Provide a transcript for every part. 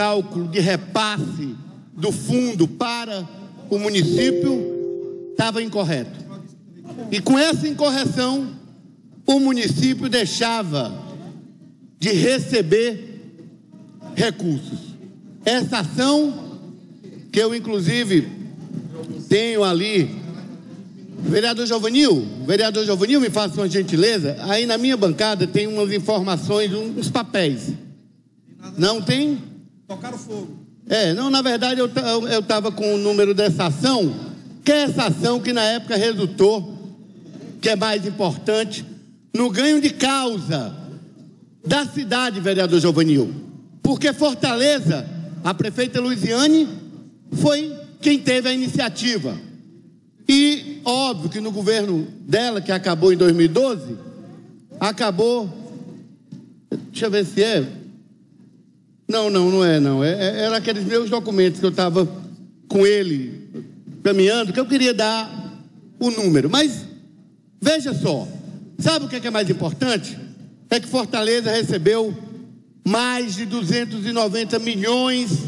cálculo de repasse do fundo para o município estava incorreto. E com essa incorreção, o município deixava de receber recursos. Essa ação, que eu inclusive tenho ali, vereador Giovanil, me faça uma gentileza, aí na minha bancada tem umas informações, uns papéis. Não tem? Tocaram fogo. Não, na verdade eu estava com o número dessa ação, que é essa ação que na época resultou, que é mais importante, no ganho de causa da cidade, vereador Giovanil. Porque Fortaleza, a prefeita Luiziane, foi quem teve a iniciativa. E óbvio que no governo dela, que acabou em 2012, deixa eu ver se é. Não é. Era aqueles meus documentos que eu estava com ele caminhando, que eu queria dar o número. Mas, veja só, sabe o que é mais importante? É que Fortaleza recebeu mais de 290 milhões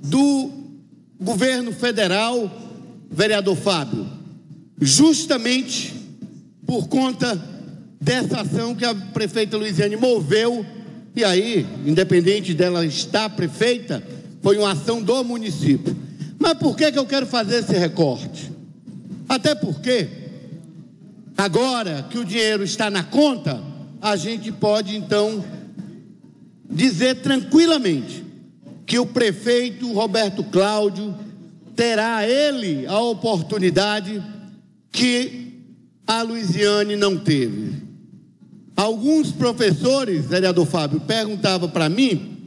do governo federal, vereador Fábio, justamente por conta dessa ação que a prefeita Luiziane moveu. E aí, independente dela estar prefeita, foi uma ação do município. Mas por que eu quero fazer esse recorte? Até porque, agora que o dinheiro está na conta, a gente pode então dizer tranquilamente que o prefeito Roberto Cláudio terá ele a oportunidade que a Luiziane não teve. Alguns professores, vereador Fábio, perguntavam para mim,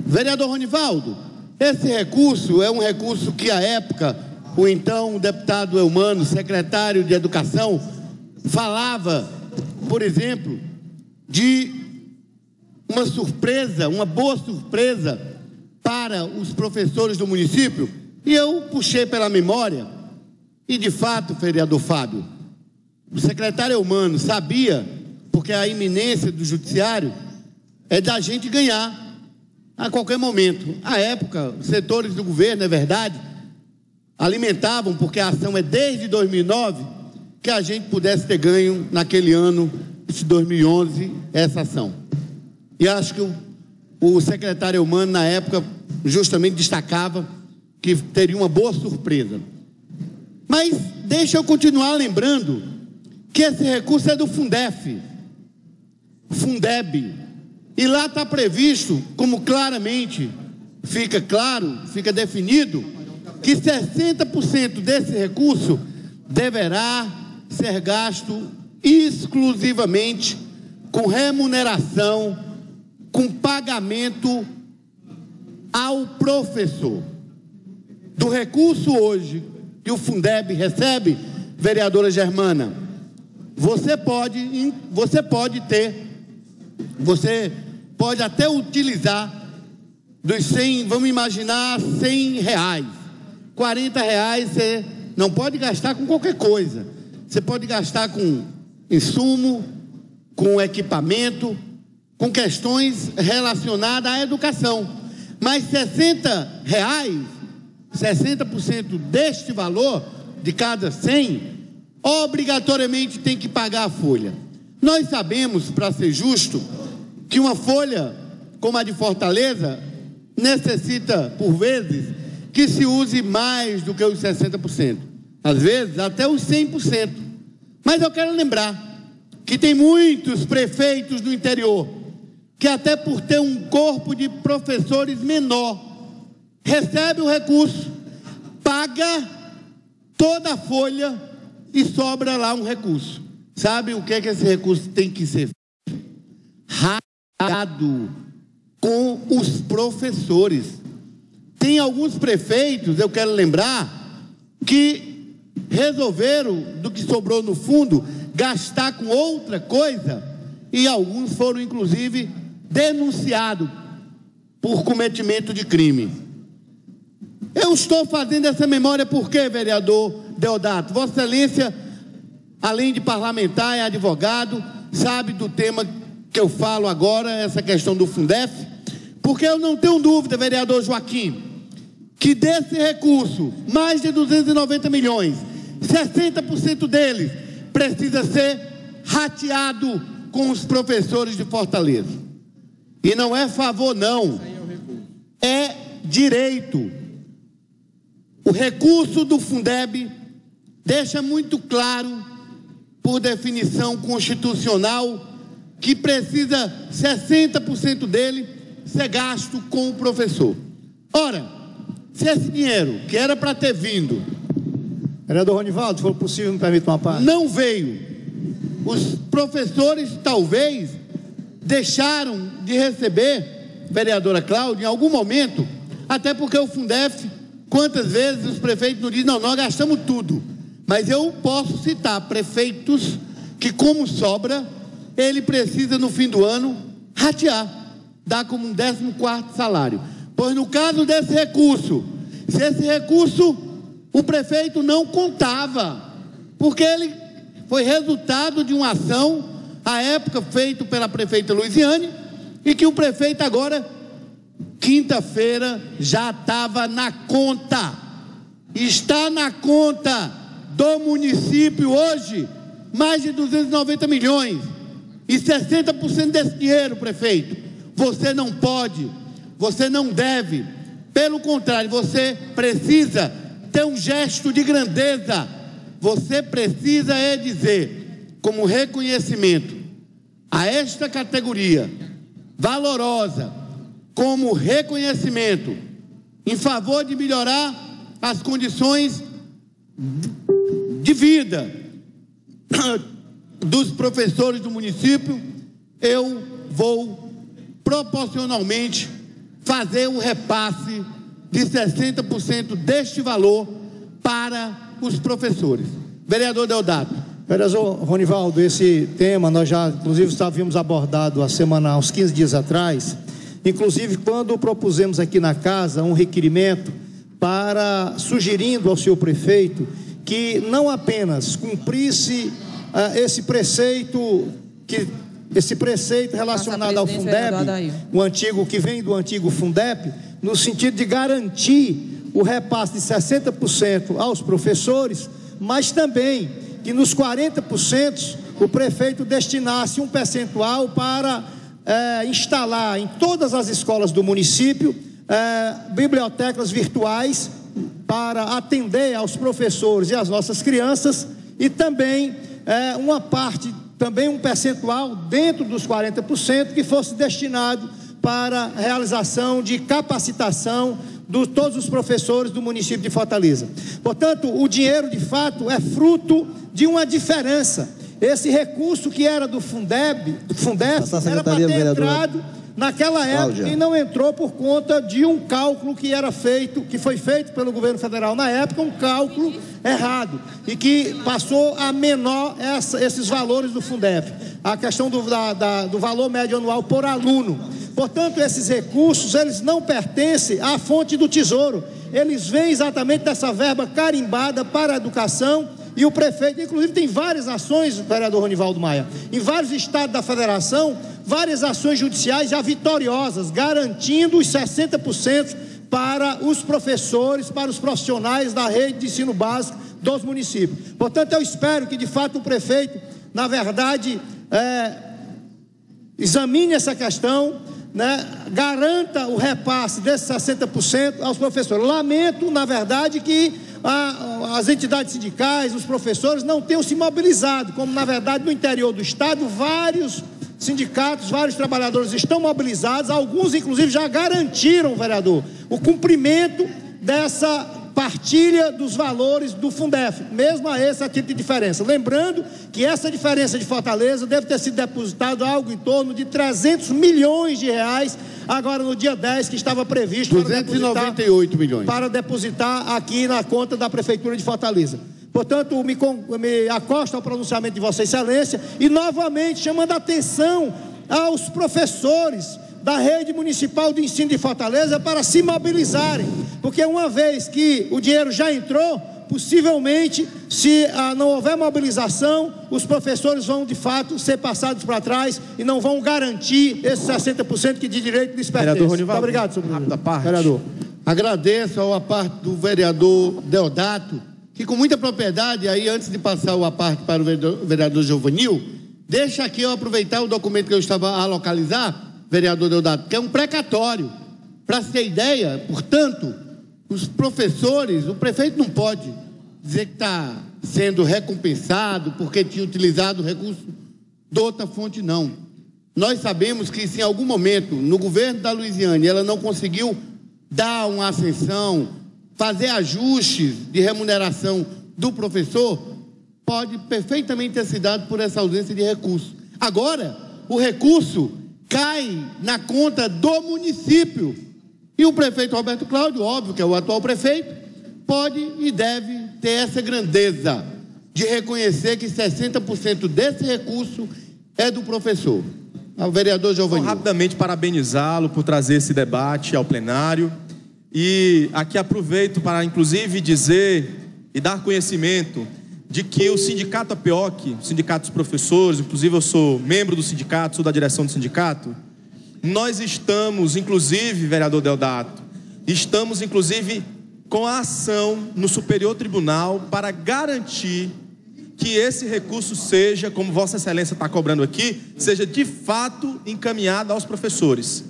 vereador Ronivaldo, esse recurso é um recurso que à época o então deputado Eumano, secretário de Educação, falava, por exemplo, de uma surpresa, uma boa surpresa para os professores do município. E eu puxei pela memória, e de fato, vereador Fábio, o secretário Eumano sabia, porque a iminência do judiciário é da gente ganhar a qualquer momento. À época, os setores do governo, é verdade, alimentavam, porque a ação é desde 2009, que a gente pudesse ter ganho naquele ano de 2011 essa ação. E acho que o secretário Eumano, na época, justamente destacava que teria uma boa surpresa. Mas deixa eu continuar lembrando que esse recurso é do Fundef, Fundeb, e lá está previsto, como claramente fica definido, que 60% desse recurso deverá ser gasto exclusivamente com remuneração, com pagamento ao professor. Do recurso hoje que o Fundeb recebe, vereadora Germana, você pode até utilizar dos 100, vamos imaginar, R$100, R$40 você não pode gastar com qualquer coisa. Você pode gastar com insumo, com equipamento, com questões relacionadas à educação. Mas R$60, 60% deste valor, de cada 100, obrigatoriamente tem que pagar a folha. Nós sabemos, para ser justo, que uma folha como a de Fortaleza necessita, por vezes, que se use mais do que os 60%. Às vezes, até os 100%. Mas eu quero lembrar que tem muitos prefeitos do interior que, até por ter um corpo de professores menor, recebe o recurso, paga toda a folha e sobra lá um recurso. Sabe o que é que esse recurso tem que ser feito? Rachado com os professores. Tem alguns prefeitos, eu quero lembrar, que resolveram, do que sobrou no fundo, gastar com outra coisa, e alguns foram inclusive denunciados por cometimento de crime. Eu estou fazendo essa memória porque, vereador Deodato, Vossa Excelência, além de parlamentar, é advogado, sabe do tema que eu falo agora, essa questão do Fundef, Porque eu não tenho dúvida, vereador Joaquim, que desse recurso, mais de 290 milhões, 60% deles precisa ser rateado com os professores de Fortaleza. E não é favor, não. É direito. O recurso do Fundeb deixa muito claro, por definição constitucional, que precisa 60% dele ser gasto com o professor. Ora, se esse dinheiro, que era para ter vindo... Vereador Ronivaldo, se for possível, me permita uma parte. Não veio. Os professores, talvez, deixaram de receber, vereadora Cláudia, em algum momento, até porque o Fundef, quantas vezes os prefeitos nos dizem, não, nós gastamos tudo. Mas eu posso citar prefeitos que, como sobra, ele precisa, no fim do ano, ratear, dar como um 14º salário. Pois no caso desse recurso, se esse recurso o prefeito não contava, porque ele foi resultado de uma ação, à época, feita pela prefeita Luiziane, e que o prefeito agora, quinta-feira, já estava na conta. Está na conta do município hoje, mais de 290 milhões. E 60% desse dinheiro, prefeito, você não pode, você não deve. Pelo contrário, você precisa ter um gesto de grandeza. Você precisa dizer, como reconhecimento a esta categoria valorosa, como reconhecimento em favor de melhorar as condições de vida dos professores do município, eu vou proporcionalmente fazer um repasse de 60% deste valor para os professores. Vereador Deodato. Vereador Ronivaldo, esse tema nós já, inclusive, havíamos abordado há uns 15 dias atrás, inclusive quando propusemos aqui na casa um requerimento sugerindo ao senhor prefeito que não apenas cumprisse esse preceito relacionado ao Fundeb, o antigo, que vem do antigo Fundeb, no sentido de garantir o repasse de 60% aos professores, mas também que nos 40% o prefeito destinasse um percentual para instalar em todas as escolas do município bibliotecas virtuais para atender aos professores e às nossas crianças, e também uma parte, também um percentual dentro dos 40% que fosse destinado para a realização de capacitação de todos os professores do município de Fortaleza. Portanto, o dinheiro de fato é fruto de uma diferença. Esse recurso que era do Fundeb era para ter entrado naquela época e não entrou por conta de um cálculo que foi feito pelo governo federal na época, um cálculo errado, e que passou a menor esses valores do Fundeb, a questão do valor médio anual por aluno. Portanto, esses recursos, eles não pertencem à fonte do tesouro, eles vêm exatamente dessa verba carimbada para a educação. E o prefeito, inclusive, tem várias ações, vereador Ronivaldo Maia, em vários estados da federação, várias ações judiciais já vitoriosas, garantindo os 60% para os professores, para os profissionais da rede de ensino básico dos municípios. Portanto, eu espero que, de fato, o prefeito, na verdade, examine essa questão, garanta o repasse desses 60% aos professores. Lamento, na verdade, que as entidades sindicais, os professores não tenham se mobilizado, como na verdade no interior do estado vários sindicatos, vários trabalhadores estão mobilizados, alguns inclusive já garantiram, vereador, o cumprimento dessa partilha dos valores do Fundef, mesmo a esse tipo de diferença. Lembrando que essa diferença de Fortaleza deve ter sido depositado algo em torno de 300 milhões de reais, agora no dia 10, que estava previsto 298 milhões para depositar aqui na conta da Prefeitura de Fortaleza. Portanto, me acosto ao pronunciamento de Vossa Excelência e novamente chamando a atenção aos professores da rede municipal de ensino de Fortaleza para se mobilizarem, porque uma vez que o dinheiro já entrou, possivelmente, se não houver mobilização, os professores vão de fato ser passados para trás e não vão garantir esses 60% que de direito lhes pertence. Vereador Ronivaldo, muito obrigado, senhor rápida parte. vereador. Agradeço a parte do vereador Deodato, que com muita propriedade, aí antes de passar a parte para o vereador Giovanil, deixa aqui eu aproveitar o documento que eu estava a localizar, vereador Deodato, que é um precatório. Para se ter ideia, portanto, os professores, o prefeito não pode dizer que está sendo recompensado porque tinha utilizado o recurso de outra fonte, não. Nós sabemos que se em algum momento, no governo da Luiziane, ela não conseguiu dar uma ascensão, fazer ajustes de remuneração do professor, pode perfeitamente ter sido dado por essa ausência de recurso. Agora, o recurso cai na conta do município. E o prefeito Roberto Cláudio, óbvio que é o atual prefeito, pode e deve ter essa grandeza de reconhecer que 60% desse recurso é do professor. Ao vereador Giovanni. Rapidamente parabenizá-lo por trazer esse debate ao plenário. E aqui aproveito para, inclusive, dizer e dar conhecimento de que o sindicato APEOC, o sindicato dos professores, inclusive eu sou membro do sindicato, sou da direção do sindicato, nós estamos, inclusive, vereador Deodato, estamos, inclusive, com a ação no Superior Tribunal para garantir que esse recurso seja, como Vossa Excelência está cobrando aqui, seja de fato encaminhado aos professores.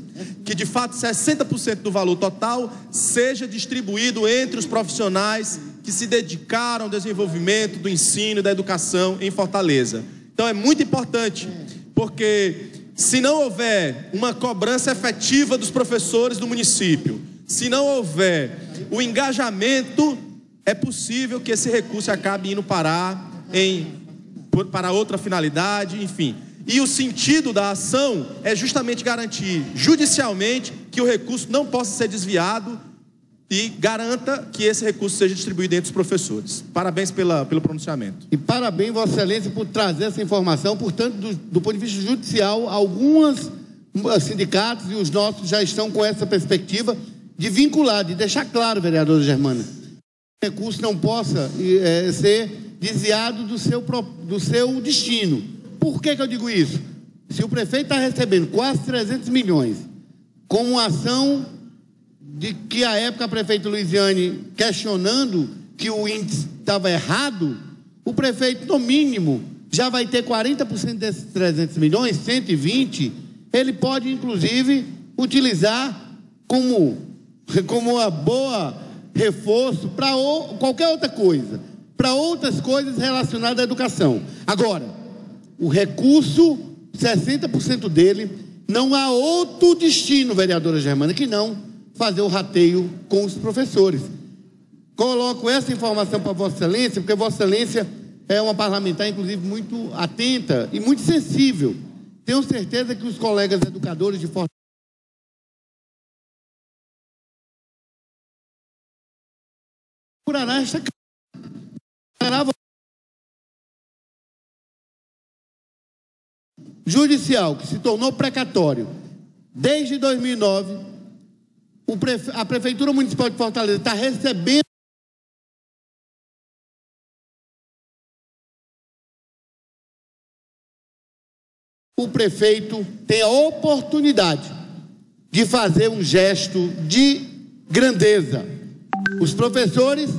Que de fato 60% do valor total seja distribuído entre os profissionais que se dedicaram ao desenvolvimento do ensino e da educação em Fortaleza. Então é muito importante, porque se não houver uma cobrança efetiva dos professores do município, se não houver o engajamento, é possível que esse recurso acabe indo parar para outra finalidade, enfim. E o sentido da ação é justamente garantir judicialmente que o recurso não possa ser desviado e garanta que esse recurso seja distribuído entre os professores. Parabéns pelo pronunciamento. E parabéns, Vossa Excelência, por trazer essa informação. Portanto, do ponto de vista judicial, alguns sindicatos e os nossos já estão com essa perspectiva de vincular, de deixar claro, vereadora Germana, que o recurso não possa ser desviado do seu destino. Por que eu digo isso? Se o prefeito está recebendo quase 300 milhões com uma ação de que à época a prefeita Luiziane questionando que o índice estava errado, o prefeito, no mínimo, já vai ter 40% desses 300 milhões, 120, ele pode, inclusive, utilizar como uma boa reforço para qualquer outra coisa, para outras coisas relacionadas à educação. Agora, o recurso, 60% dele, não há outro destino, vereadora Germana, que não fazer o rateio com os professores. Coloco essa informação para Vossa Excelência, porque Vossa Excelência é uma parlamentar, inclusive, muito atenta e muito sensível. Tenho certeza que os colegas educadores de Fortaleza procurará esta judicial, que se tornou precatório desde 2009, a Prefeitura Municipal de Fortaleza está recebendo o prefeito tem a oportunidade de fazer um gesto de grandeza. Os professores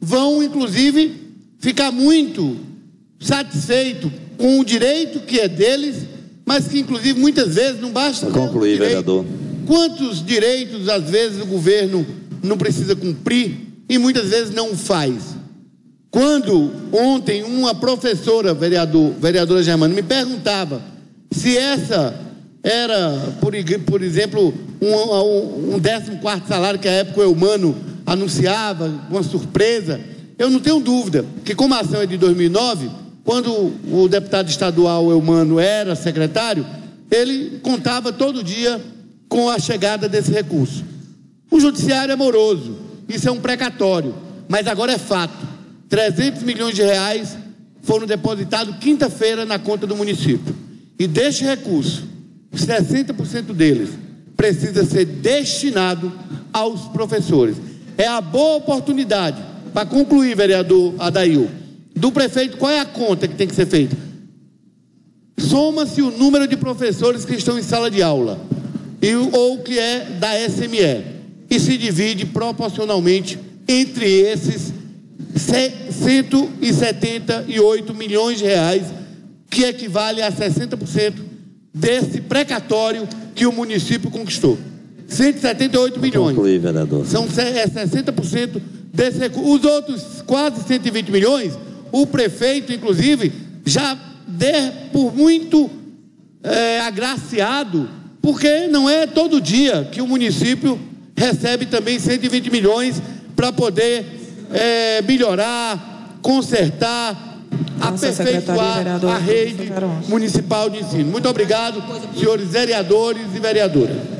vão, inclusive, ficar muito satisfeitos com o direito que é deles, mas que, inclusive, muitas vezes não basta concluir, vereador. Quantos direitos, às vezes, o governo não precisa cumprir e muitas vezes não faz? Quando ontem uma professora, vereadora Germana, me perguntava se essa era, por exemplo, um 14º salário que à época o Eumano anunciava, uma surpresa, eu não tenho dúvida que, como a ação é de 2009, quando o deputado estadual Eumano era secretário, ele contava todo dia com a chegada desse recurso. O judiciário é moroso, isso é um precatório, mas agora é fato. 300 milhões de reais foram depositados quinta-feira na conta do município. E deste recurso, 60% deles precisa ser destinado aos professores. É a boa oportunidade para concluir, vereador Adail, do prefeito, qual é a conta que tem que ser feita? Soma-se o número de professores que estão em sala de aula, ou que é da SME, e se divide proporcionalmente entre esses 178 milhões de reais, que equivale a 60% desse precatório que o município conquistou. 178 milhões. Conclui, vereador. São 60% desse recurso. Os outros quase 120 milhões, o prefeito, inclusive, já por muito agraciado, porque não é todo dia que o município recebe também 120 milhões para poder melhorar, consertar, aperfeiçoar a rede municipal de ensino. Muito obrigado, senhores vereadores e vereadoras.